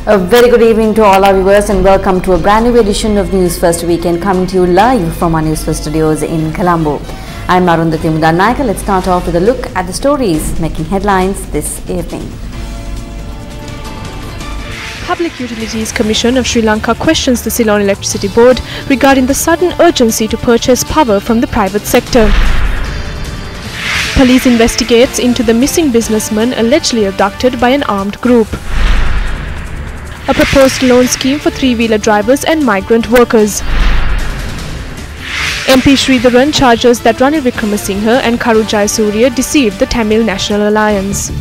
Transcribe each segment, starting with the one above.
A very good evening to all our viewers and welcome to a brand new edition of News First Weekend coming to you live from our News First studios in Colombo. I'm Arundhati Mudannaika. Let's start off with a look at the stories making headlines this evening. Public Utilities Commission of Sri Lanka questions the Ceylon Electricity Board regarding the sudden urgency to purchase power from the private sector. Police investigates into the missing businessman allegedly abducted by an armed group. A proposed loan scheme for three-wheeler drivers and migrant workers. MP Sridharan charges that Ranil Wickramasinghe and Karu Jayasuriya deceived the Tamil National Alliance.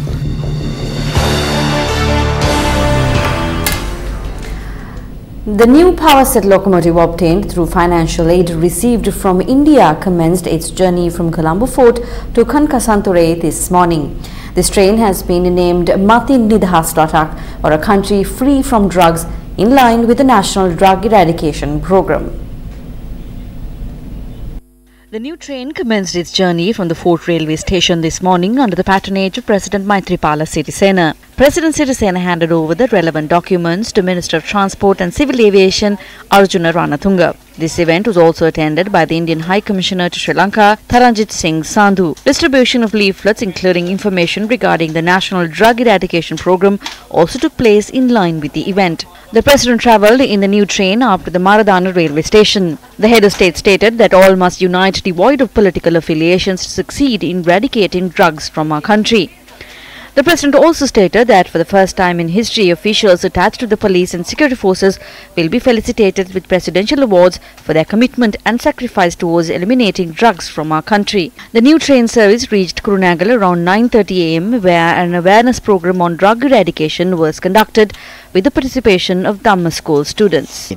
The new power set locomotive obtained through financial aid received from India commenced its journey from Colombo Fort to Kankasanture this morning. This train has been named Mati Nidhas.lk, or a country free from drugs, in line with the National Drug Eradication Program. The new train commenced its journey from the Fort railway station this morning under the patronage of President Maithripala Sirisena. President Sirisena handed over the relevant documents to Minister of Transport and Civil Aviation Arjuna Ranatunga. This event was also attended by the Indian High Commissioner to Sri Lanka, Taranjit Singh Sandhu. Distribution of leaflets including information regarding the National Drug Eradication Program also took place in line with the event. The President travelled in the new train up to the Maradana railway station. The head of state stated that all must unite devoid of political affiliations to succeed in eradicating drugs from our country. The President also stated that for the first time in history, officials attached to the police and security forces will be felicitated with presidential awards for their commitment and sacrifice towards eliminating drugs from our country. The new train service reached Kurunagal around 9:30 am, where an awareness program on drug eradication was conducted with the participation of Dhamma school students.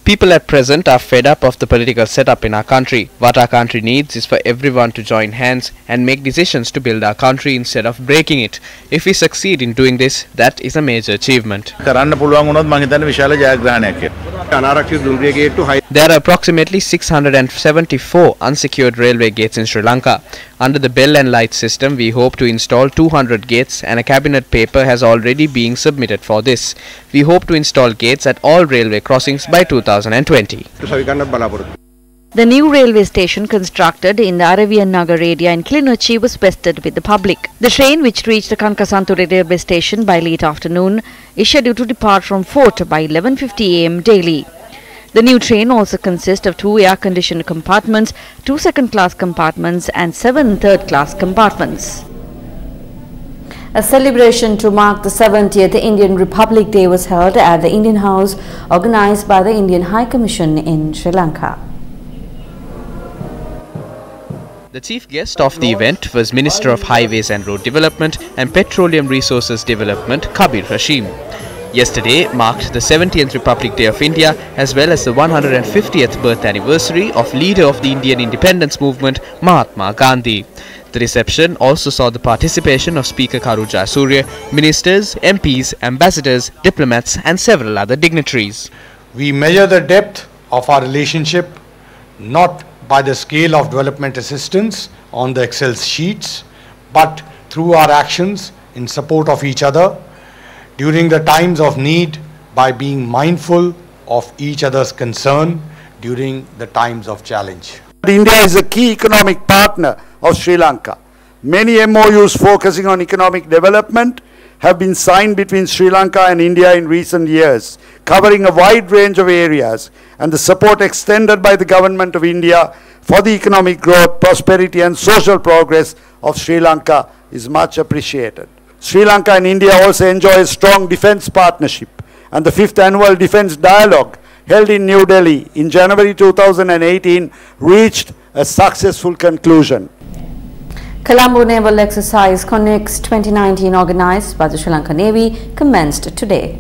People at present are fed up of the political setup in our country. What our country needs is for everyone to join hands and make decisions to build our country instead of breaking it. If we succeed in doing this, that is a major achievement. There are approximately 674 unsecured railway gates in Sri Lanka. Under the bell and light system, we hope to install 200 gates, and a cabinet paper has already been submitted for this. We hope to install gates at all railway crossings by 2020. The new railway station constructed in the Aravian Nagar area in Kilinochchi was vested with the public. The train, which reached the Kankasanture railway station by late afternoon, is scheduled to depart from Fort by 11:50 am daily. The new train also consists of 2 air-conditioned compartments, 2 second-class compartments and 7 third-class compartments. A celebration to mark the 70th Indian Republic Day was held at the Indian House, organized by the Indian High Commission in Sri Lanka. The chief guest of the event was Minister of Highways and Road Development and Petroleum Resources Development, Kabir Hashim. Yesterday marked the 70th Republic Day of India as well as the 150th birth anniversary of leader of the Indian independence movement, Mahatma Gandhi. The reception also saw the participation of Speaker Karu Jayasuriya, ministers, MPs, ambassadors, diplomats and several other dignitaries. We measure the depth of our relationship not by the scale of development assistance on the Excel sheets, but through our actions in support of each other during the times of need, by being mindful of each other's concern during the times of challenge. India is a key economic partner of Sri Lanka. Many MOUs focusing on economic development have been signed between Sri Lanka and India in recent years, covering a wide range of areas, and the support extended by the Government of India for the economic growth, prosperity and social progress of Sri Lanka is much appreciated. Sri Lanka and India also enjoy a strong defence partnership, and the 5th Annual Defence Dialogue held in New Delhi in January 2018 reached a successful conclusion. Colombo Naval Exercise Connects 2019, organized by the Sri Lanka Navy, commenced today.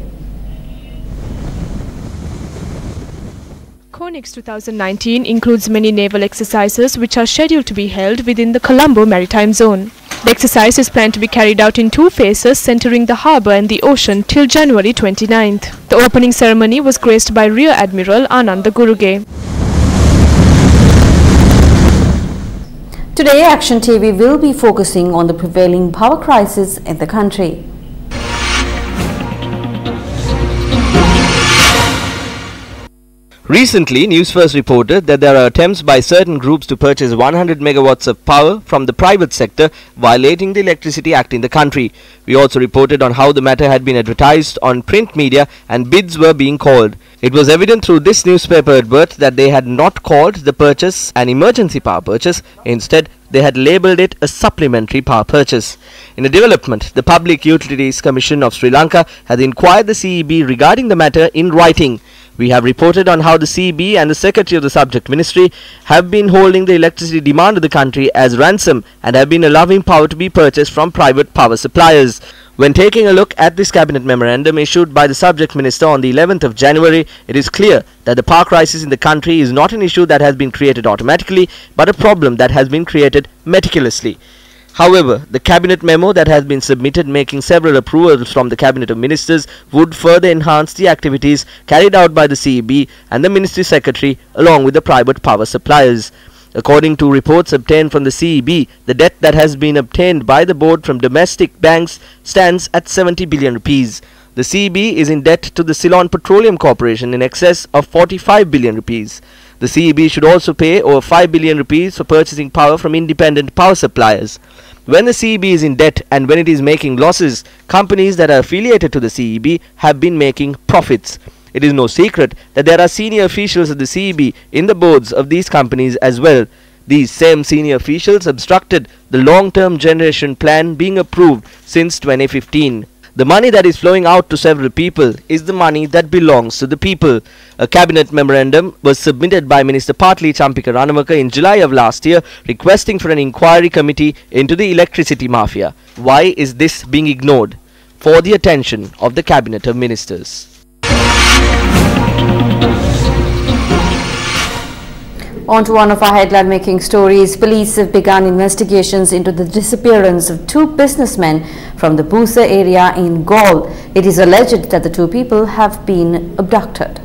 CONEX 2019 includes many naval exercises which are scheduled to be held within the Colombo Maritime Zone. The exercise is planned to be carried out in 2 phases centering the harbour and the ocean till January 29th. The opening ceremony was graced by Rear Admiral Ananda Guruge. Today, Action TV will be focusing on the prevailing power crisis in the country. Recently, Newsfirst reported that there are attempts by certain groups to purchase 100 megawatts of power from the private sector, violating the Electricity Act in the country. We also reported on how the matter had been advertised on print media and bids were being called. It was evident through this newspaper advert that they had not called the purchase an emergency power purchase. Instead, they had labelled it a supplementary power purchase. In a development, the Public Utilities Commission of Sri Lanka had inquired the CEB regarding the matter in writing. We have reported on how the CEB and the Secretary of the subject ministry have been holding the electricity demand of the country as ransom and have been allowing power to be purchased from private power suppliers. When taking a look at this cabinet memorandum issued by the subject minister on the 11th of January, it is clear that the power crisis in the country is not an issue that has been created automatically, but a problem that has been created meticulously. However, the cabinet memo that has been submitted making several approvals from the cabinet of ministers would further enhance the activities carried out by the CEB and the ministry secretary along with the private power suppliers. According to reports obtained from the CEB, the debt that has been obtained by the board from domestic banks stands at 70 billion rupees. The CEB is in debt to the Ceylon Petroleum Corporation in excess of 45 billion rupees. The CEB should also pay over 5 billion rupees for purchasing power from independent power suppliers. When the CEB is in debt and when it is making losses, companies that are affiliated to the CEB have been making profits. It is no secret that there are senior officials of the CEB in the boards of these companies as well. These same senior officials obstructed the long-term generation plan being approved since 2015. The money that is flowing out to several people is the money that belongs to the people. A cabinet memorandum was submitted by Minister Partli Champika Ranawaka in July of last year requesting for an inquiry committee into the electricity mafia. Why is this being ignored? For the attention of the Cabinet of Ministers. On to one of our headline-making stories. Police have begun investigations into the disappearance of two businessmen from the Busa area in Gaul. It is alleged that the two people have been abducted.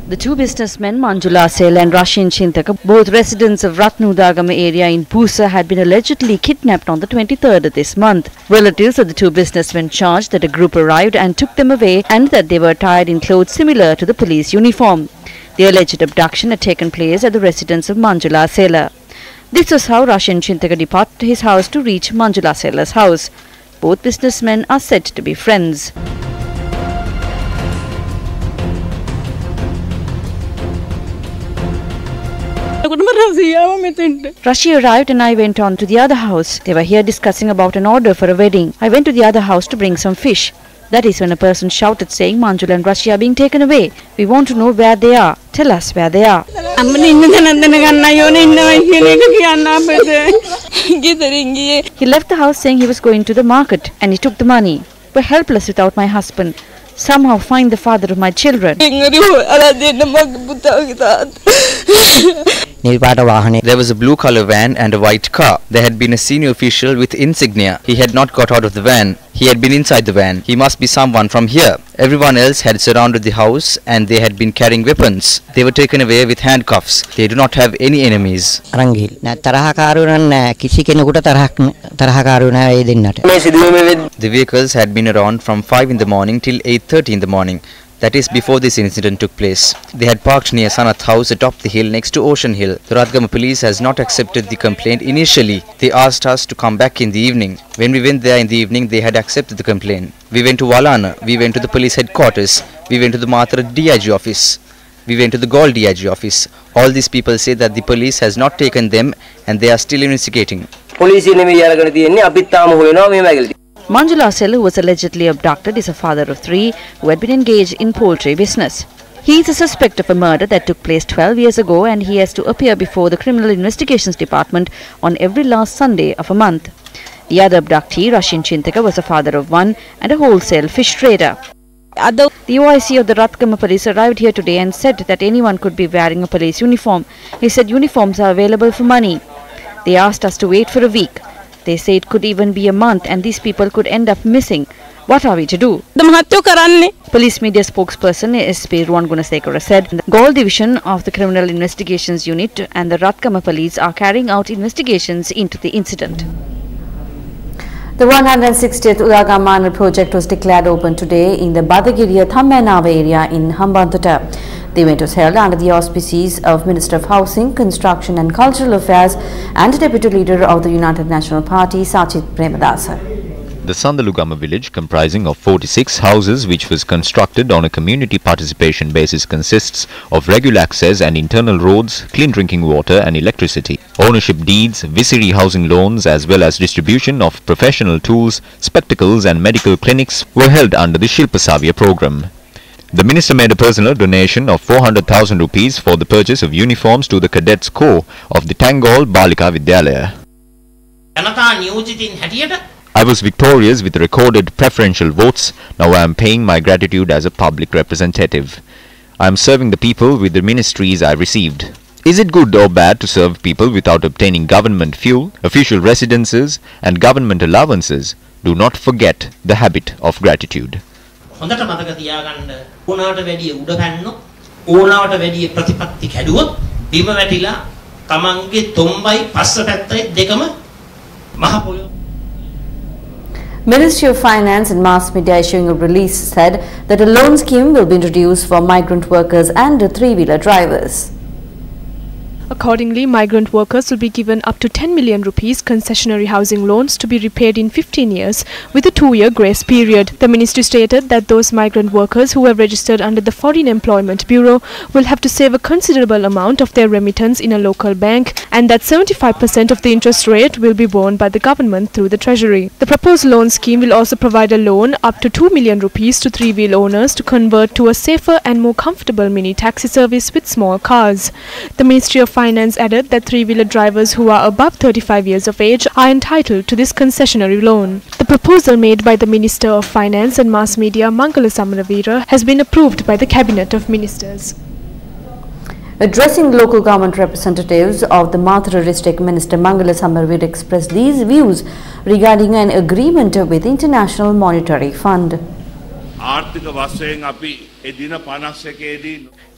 The two businessmen, Manjula Sel and Rashin Chintaka, both residents of Ratnudagama area in Busa, had been allegedly kidnapped on the 23rd of this month. Relatives of the two businessmen charged that a group arrived and took them away and that they were attired in clothes similar to the police uniform. The alleged abduction had taken place at the residence of Manjula Sela. This was how Rashin Chintaka departed his house to reach Manjula Sela's house. Both businessmen are said to be friends. Rashi arrived and I went on to the other house. They were here discussing about an order for a wedding. I went to the other house to bring some fish. That is when a person shouted saying Manjula and Rashi are being taken away. We want to know where they are. Tell us where they are. He left the house saying he was going to the market and he took the money. We're helpless without my husband. Somehow find the father of my children. There was a blue color van and a white car. There had been a senior official with insignia. He had not got out of the van. He had been inside the van. He must be someone from here. Everyone else had surrounded the house and they had been carrying weapons. They were taken away with handcuffs. They do not have any enemies. The vehicles had been around from 5 in the morning till 8:30 in the morning. That is before this incident took place. They had parked near Sanath House atop the hill next to Ocean Hill. The Ratgama police has not accepted the complaint initially. They asked us to come back in the evening. When we went there in the evening, they had accepted the complaint. We went to Walana. We went to the police headquarters. We went to the Mathura DIG office. We went to the Gaul DIG office. All these people say that the police has not taken them and they are still investigating. Manjula Sel, who was allegedly abducted, is a father of 3 who had been engaged in poultry business. He is a suspect of a murder that took place 12 years ago and he has to appear before the Criminal Investigations Department on every last Sunday of a month. The other abductee, Rashin Chintaka, was a father of 1 and a wholesale fish trader. The OIC of the Ratgama police arrived here today and said that anyone could be wearing a police uniform. He said uniforms are available for money. They asked us to wait for a week. They say it could even be a month and these people could end up missing. What are we to do? Police media spokesperson SP Ruwan Gunasekara said the Gaul division of the Criminal Investigations Unit and the Ratgama police are carrying out investigations into the incident. The 160th Udagamanal project was declared open today in the Badagiriya Thammanava area in Hambantota. The event was held under the auspices of Minister of Housing, Construction and Cultural Affairs and Deputy Leader of the United National Party, Sachit Premadasa. The Sandalugama village, comprising of 46 houses which was constructed on a community participation basis, consists of regular access and internal roads, clean drinking water and electricity. Ownership deeds, Visiri housing loans as well as distribution of professional tools, spectacles and medical clinics were held under the Shilpa Savya program. The minister made a personal donation of 400,000 rupees for the purchase of uniforms to the cadets corps of the Tangol Balika Vidyalaya. I was victorious with recorded preferential votes. Now I am paying my gratitude as a public representative. I am serving the people with the ministries I received. Is it good or bad to serve people without obtaining government fuel, official residences and government allowances? Do not forget the habit of gratitude. Ministry of Finance and Mass Media issuing a release said that a loan scheme will be introduced for migrant workers and three-wheeler drivers. Accordingly, migrant workers will be given up to 10 million rupees concessionary housing loans to be repaid in 15 years with a 2-year grace period. The ministry stated that those migrant workers who have registered under the Foreign Employment Bureau will have to save a considerable amount of their remittance in a local bank and that 75% of the interest rate will be borne by the government through the treasury. The proposed loan scheme will also provide a loan up to 2 million rupees to three-wheel owners to convert to a safer and more comfortable mini taxi service with small cars. The Ministry of Finance added that three-wheeler drivers who are above 35 years of age are entitled to this concessionary loan. The proposal made by the Minister of Finance and Mass Media, Mangala Samaravira, has been approved by the Cabinet of Ministers. Addressing local government representatives of the Mathura district, Minister Mangala Samaravira expressed these views regarding an agreement with International Monetary Fund.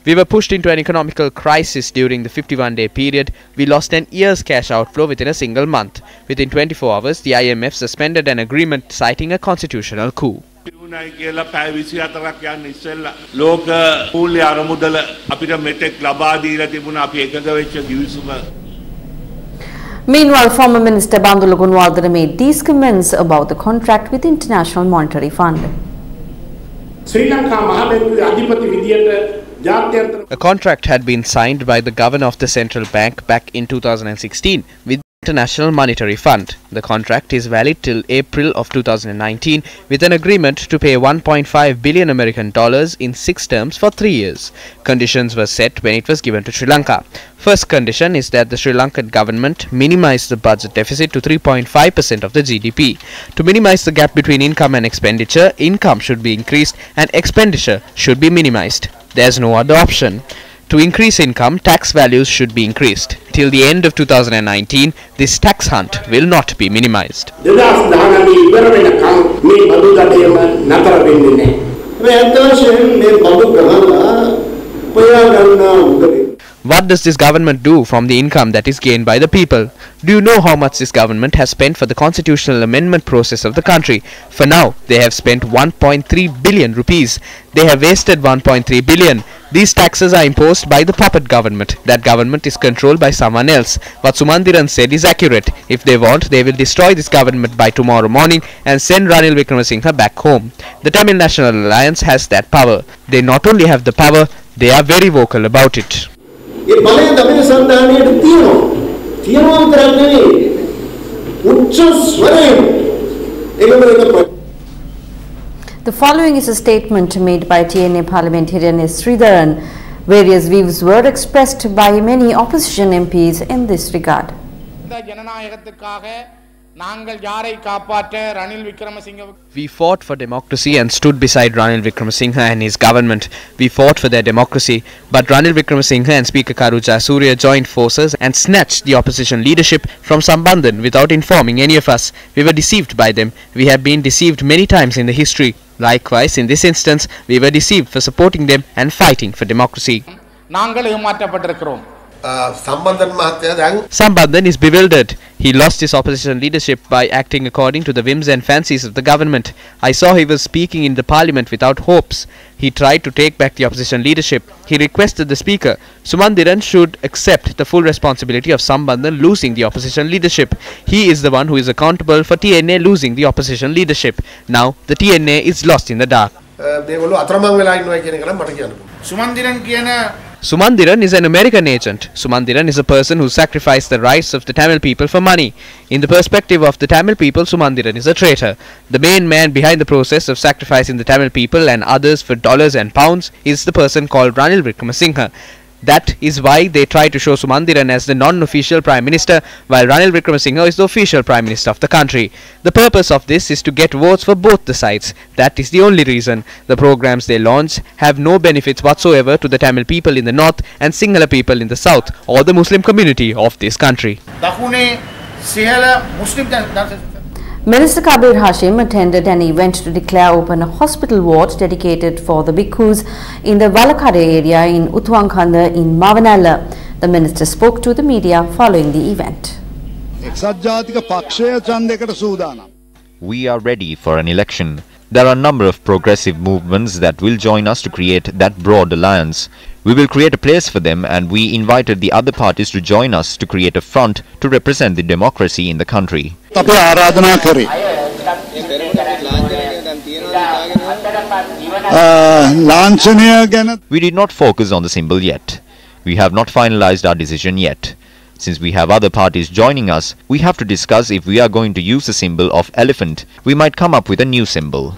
We were pushed into an economical crisis during the 51-day period. We lost an year's cash outflow within a single month. Within 24 hours, the IMF suspended an agreement citing a constitutional coup. Meanwhile, former Minister Bandula Gunwaldana made these comments about the contract with International Monetary Fund. A contract had been signed by the governor of the central bank back in 2016 with the International Monetary Fund. The contract is valid till April of 2019 with an agreement to pay $1.5 billion American in 6 terms for 3 years. Conditions were set when it was given to Sri Lanka. First condition is that the Sri Lankan government minimize the budget deficit to 3.5% of the GDP. To minimize the gap between income and expenditure, income should be increased and expenditure should be minimized. There is no other option. To increase income, tax values should be increased. Till the end of 2019, this tax hunt will not be minimized. What does this government do from the income that is gained by the people? Do you know how much this government has spent for the constitutional amendment process of the country? For now, they have spent 1.3 billion rupees. They have wasted 1.3 billion. These taxes are imposed by the puppet government. That government is controlled by someone else. What Sumandiran said is accurate. If they want, they will destroy this government by tomorrow morning and send Ranil Wickremesinghe back home. The Tamil National Alliance has that power. They not only have the power, they are very vocal about it. The following is a statement made by TNA parliamentarian S. Sridharan. Various views were expressed by many opposition MPs in this regard. We fought for democracy and stood beside Ranil Wickremesinghe and his government. We fought for their democracy, but Ranil Wickremesinghe and Speaker Karu Jayasuriya joined forces and snatched the opposition leadership from Sambandhan without informing any of us. We were deceived by them. We have been deceived many times in the history. Likewise, in this instance, we were deceived for supporting them and fighting for democracy. Sambandhan is bewildered. He lost his opposition leadership by acting according to the whims and fancies of the government. I saw he was speaking in the parliament without hopes. He tried to take back the opposition leadership. He requested the speaker, Sumandiran, should accept the full responsibility of Sambandhan losing the opposition leadership. He is the one who is accountable for TNA losing the opposition leadership. Now the TNA is lost in the dark. Sumandiran is an American agent. Sumandiran is a person who sacrificed the rights of the Tamil people for money. In the perspective of the Tamil people, Sumandiran is a traitor. The main man behind the process of sacrificing the Tamil people and others for dollars and pounds is the person called Ranil Wickremesinghe. That is why they try to show Sumandiran as the non-official Prime Minister, while Ranil Wickremesinghe is the official Prime Minister of the country. The purpose of this is to get votes for both the sides. That is the only reason. The programs they launch have no benefits whatsoever to the Tamil people in the north and Sinhala people in the south, or the Muslim community of this country. Minister Kabir Hashim attended an event to declare open a hospital ward dedicated for the bhikkhus in the Valakade area in Utwankhanda in Mavanala. The minister spoke to the media following the event. We are ready for an election. There are a number of progressive movements that will join us to create that broad alliance. We will create a place for them, and we invited the other parties to join us to create a front to represent the democracy in the country. We did not focus on the symbol yet. We have not finalized our decision yet. Since we have other parties joining us, we have to discuss if we are going to use the symbol of elephant. We might come up with a new symbol.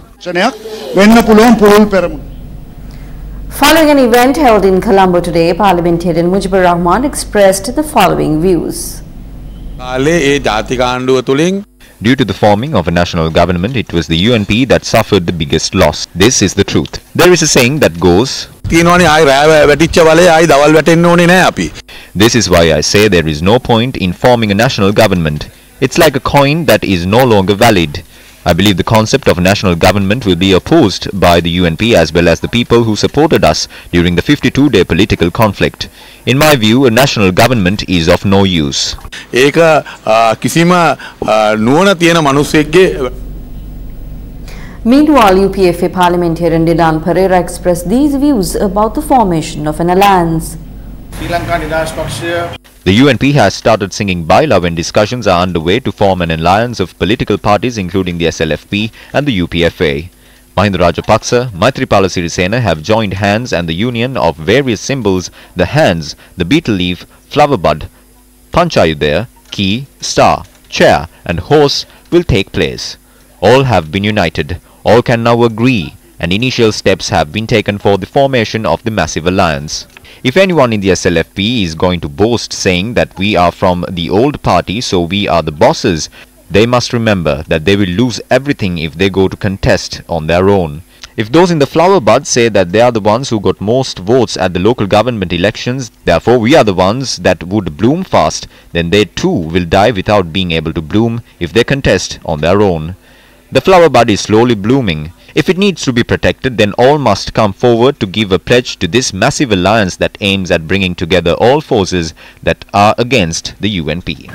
Following an event held in Colombo today, Parliamentarian Mujibur Rahman expressed the following views. Due to the forming of a national government, it was the UNP that suffered the biggest loss. This is the truth. There is a saying that goes, this is why I say there is no point in forming a national government. It's like a coin that is no longer valid. I believe the concept of a national government will be opposed by the UNP as well as the people who supported us during the 52-day political conflict. In my view, a national government is of no use. Meanwhile, UPFA parliamentarian Dilan Pereira expressed these views about the formation of an alliance. The UNP has started singing Baila when discussions are underway to form an alliance of political parties including the SLFP and the UPFA. Mahinda Rajapaksa, Maithripala Sirisena have joined hands, and the union of various symbols, the hands, the beetle leaf, flower bud, Panchayudaya, key, star, chair and horse will take place. All have been united. All can now agree, and initial steps have been taken for the formation of the massive alliance. If anyone in the SLFP is going to boast saying that we are from the old party so we are the bosses, they must remember that they will lose everything if they go to contest on their own. If those in the flower bud say that they are the ones who got most votes at the local government elections, therefore we are the ones that would bloom fast, then they too will die without being able to bloom if they contest on their own. The flower bud is slowly blooming. If it needs to be protected, then all must come forward to give a pledge to this massive alliance that aims at bringing together all forces that are against the UNP.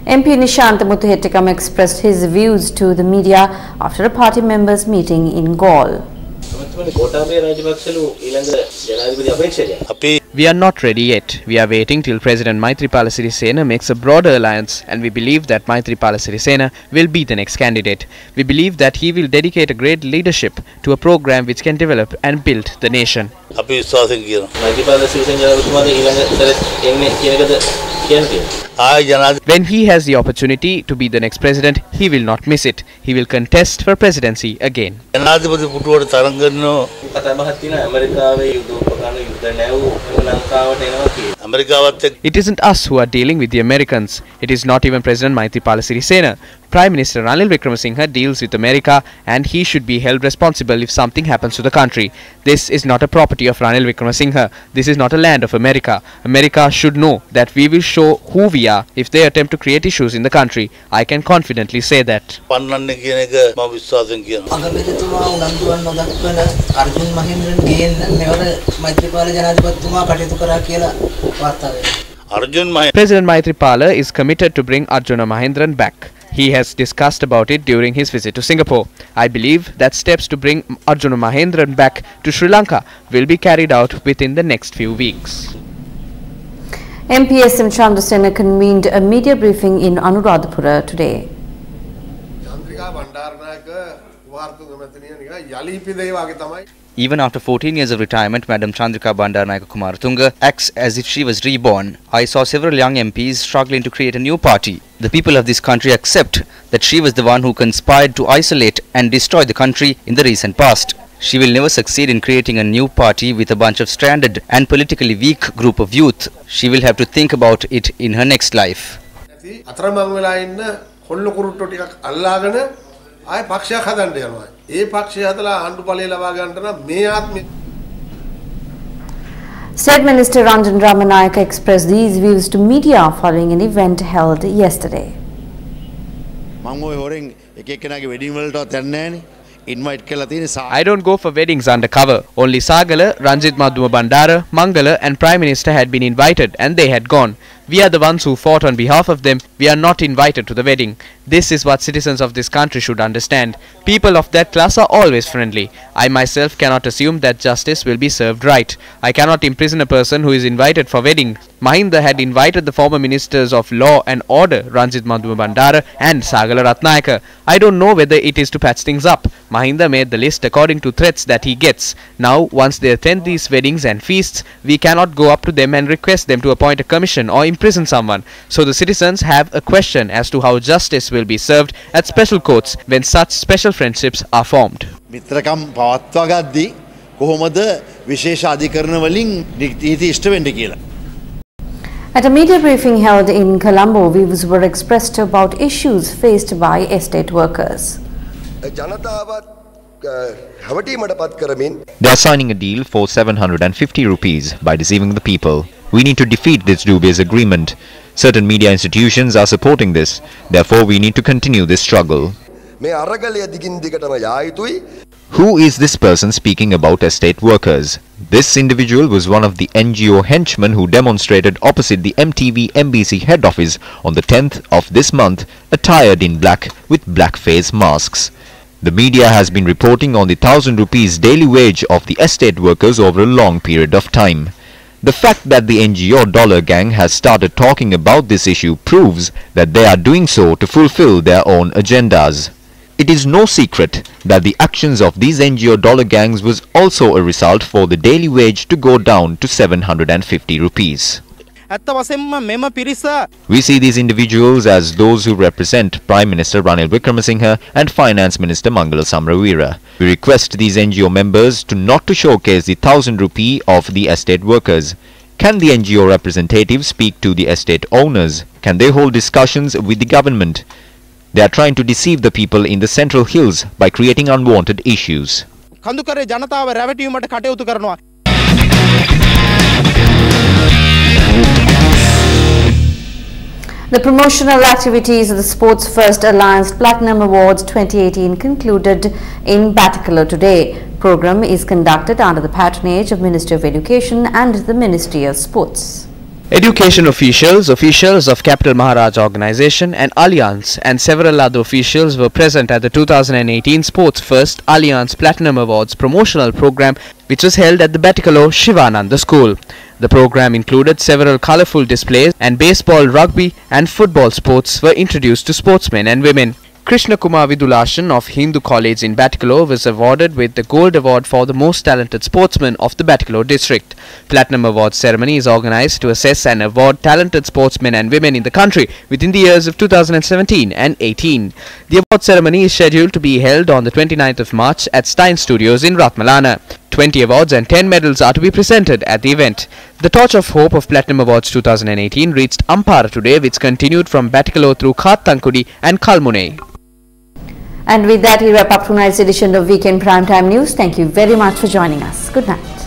MP Nishant Muthuhettikam expressed his views to the media after a party members' meeting in Gaul. We are not ready yet. We are waiting till President Maithripala Sirisena makes a broader alliance, and we believe that Maithripala Sirisena will be the next candidate. We believe that he will dedicate a great leadership to a program which can develop and build the nation. When he has the opportunity to be the next president, he will not miss it. He will contest for presidency again. It isn't us who are dealing with the Americans. It is not even President Maithripala Sirisena. Prime Minister Ranil Wickremesinghe deals with America and he should be held responsible if something happens to the country. This is not a property of Ranil Wickremesinghe. This is not a land of America. America should know that we will show who we are if they attempt to create issues in the country. I can confidently say that. President Maithripala is committed to bring Arjuna Mahendran back. He has discussed about it during his visit to Singapore. I believe that steps to bring Arjuna Mahendran back to Sri Lanka will be carried out within the next few weeks. MP SM Chandrasena convened a media briefing in Anuradhapura today. Even after 14 years of retirement, Madam Chandrika Bandaranaike Kumaratunga acts as if she was reborn. I saw several young MPs struggling to create a new party. The people of this country accept that she was the one who conspired to isolate and destroy the country in the recent past. She will never succeed in creating a new party with a bunch of stranded and politically weak group of youth. She will have to think about it in her next life. State Minister Ranjan Ramanayake expressed these views to media following an event held yesterday. I don't go for weddings undercover. Only Sagala, Ranjit Madhuma Bandara, Mangala and Prime Minister had been invited and they had gone. We are the ones who fought on behalf of them. We are not invited to the wedding. This is what citizens of this country should understand. People of that class are always friendly. I myself cannot assume that justice will be served right. I cannot imprison a person who is invited for wedding. Mahinda had invited the former ministers of law and order, Ranjit Madhuma Bandara and Sagala Ratnayaka. I don't know whether it is to patch things up. Mahinda made the list according to threats that he gets. Now, once they attend these weddings and feasts, we cannot go up to them and request them to appoint a commission or imprison someone. So the citizens have a question as to how justice will be served at special courts when such special friendships are formed. At a media briefing held in Colombo, views were expressed about issues faced by estate workers. They are signing a deal for 750 rupees by deceiving the people. We need to defeat this dubious agreement. Certain media institutions are supporting this. Therefore, we need to continue this struggle. Who is this person speaking about estate workers? This individual was one of the NGO henchmen who demonstrated opposite the MTV MBC head office on the 10th of this month, attired in black with black face masks. The media has been reporting on the 1,000 rupees daily wage of the estate workers over a long period of time. The fact that the NGO dollar gang has started talking about this issue proves that they are doing so to fulfill their own agendas. It is no secret that the actions of these NGO dollar gangs was also a result for the daily wage to go down to 750 rupees. We see these individuals as those who represent Prime Minister Ranil Wickremesinghe and Finance Minister Mangala Samaraweera. We request these NGO members to not to showcase the 1,000 rupee of the estate workers. Can the NGO representatives speak to the estate owners? Can they hold discussions with the government? They are trying to deceive the people in the Central Hills by creating unwanted issues. The promotional activities of the Sports First Alliance Platinum Awards 2018 concluded in Batticaloa today. Program is conducted under the patronage of Ministry of Education and the Ministry of Sports. Education officials of Capital Maharaj Organization and Alliance and several other officials were present at the 2018 Sports First Alliance Platinum Awards promotional program, which was held at the Batticaloa Shivananda School. The program included several colorful displays and baseball, rugby and football sports were introduced to sportsmen and women. Krishna Kumar Vidulashan of Hindu College in Batticaloa was awarded with the Gold Award for the most talented sportsman of the Batticaloa district. Platinum Awards ceremony is organized to assess and award talented sportsmen and women in the country within the years of 2017 and 18. The award ceremony is scheduled to be held on the 29th of March at Stein Studios in Ratmalana. 20 awards and 10 medals are to be presented at the event. The Torch of Hope of Platinum Awards 2018 reached Ampara today, which continued from Batikalo through Khattankudi and Kalmune. And with that, we wrap up tonight's edition of Weekend Primetime News. Thank you very much for joining us. Good night.